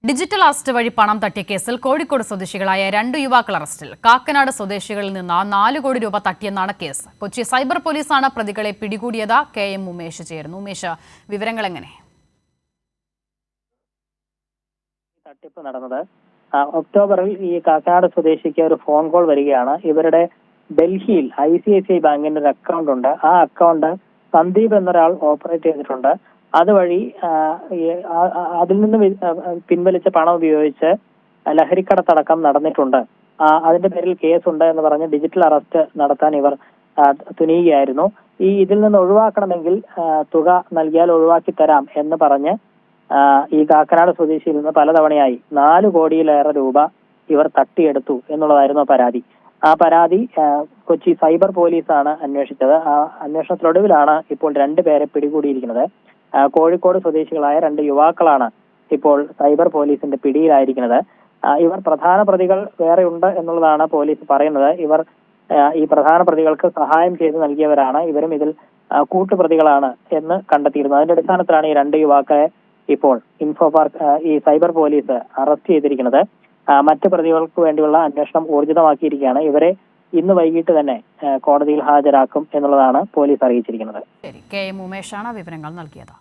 Digital arrest വഴി പണം തട്ടിയ കേസിൽ കോഴിക്കോട് സ്വദേശികളായ 2 യുവാക്കൾ അറസ്റ്റിൽ. കാക്കനാട് സ്വദേശികളിൽ നിന്ന് 4 കോടി രൂപ തട്ടിയെന്നാണ് കേസ്. കൊച്ചി സൈബർ പോലീസാണ് പ്രതികളെ പിടികൂടിയത്. KM ഉമേഷ് ചേരുന്നു. ഉമേഷ്, വിവരങ്ങൾ എങ്ങനെ? തട്ടിപ്പ് നടന്നത് ഒക്ടോബറിൽ ഈ കാക്കനാട് സ്വദേശിക്ക് ഒരു ഫോൺ കോൾ വരികയാണ്. ഇവരുടെ ഡൽഹിയിൽ ICICI ബാങ്കിന്റെ ഒരു അക്കൗണ്ട് ഉണ്ട്. ആ അക്കൗണ്ട് സന്ദീപ് എന്നൊരാൾ ഓപ്പറേറ്റ് ചെയ്തിട്ടുണ്ട്. അതുവഴി അതിൽ നിന്ന് പിൻവലിച്ച പണം ഉപയോഗിച്ച് ലഹരിക്കടത്തടക്കം നടന്നിട്ടുണ്ട്. അതിന്റെ പേരിൽ കേസുണ്ട് എന്ന് പറഞ്ഞ് ഡിജിറ്റൽ അറസ്റ്റ് നടത്താൻ ഇവർ തുനിയുകയായിരുന്നു. ഇതിൽ നിന്ന് ഒഴിവാക്കണമെങ്കിൽ തുക നൽകിയാൽ ഒഴിവാക്കി തരാം എന്ന് പറഞ്ഞ് ഈ കാക്കനാട് സ്വദേശിയിൽ നിന്ന് പലതവണയായി 4 കോടിയിലേറെ രൂപ ഇവർ തട്ടിയെടുത്തു എന്നുള്ളതായിരുന്നു പരാതി. ആ പരാതി കൊച്ചി സൈബർ പോലീസാണ് അന്വേഷിച്ചത്. ആ അന്വേഷണത്തിനൊടുവിലാണ് ഇപ്പോൾ 2 പേരെ പിടികൂടിയിരിക്കുന്നത്. കോഴിക്കോട് സ്വദേശികളായ 2 യുവാക്കളാണ് ഇപ്പോൾ സൈബർ പോലീസിന്റെ പിടിയിലായിരിക്കുന്നത്. ഇവർ പ്രധാന പ്രതികൾ വേറെ ഉണ്ട് എന്നുള്ളതാണ് പോലീസ് പറയുന്നത്. ഇവർ ഈ പ്രധാന പ്രതികൾക്ക് സഹായം ചെയ്ത് നൽകിയവരാണ്. ഇവരും ഇതിൽ കൂട്ടുപ്രതികളാണ് എന്ന് കണ്ടെത്തിയിരുന്നു. അതിന്റെ അടിസ്ഥാനത്തിലാണ് ഈ 2 യുവാക്കളെ ഇപ്പോൾ ഇൻഫോ പാർക്ക് ഈ സൈബർ പോലീസ് അറസ്റ്റ് ചെയ്തിരിക്കുന്നത്. മറ്റ് പ്രതികൾക്ക് വേണ്ടിയുള്ള അന്വേഷണം ഊർജിതമാക്കിയിരിക്കുകയാണ്. ഇവരെ ഇന്ന് വൈകിട്ട് തന്നെ കോടതിയിൽ ഹാജരാക്കും എന്നുള്ളതാണ് പോലീസ് അറിയിച്ചിരിക്കുന്നത്. KM ഉമേഷാണ് വിവരങ്ങൾ നൽകിയത്.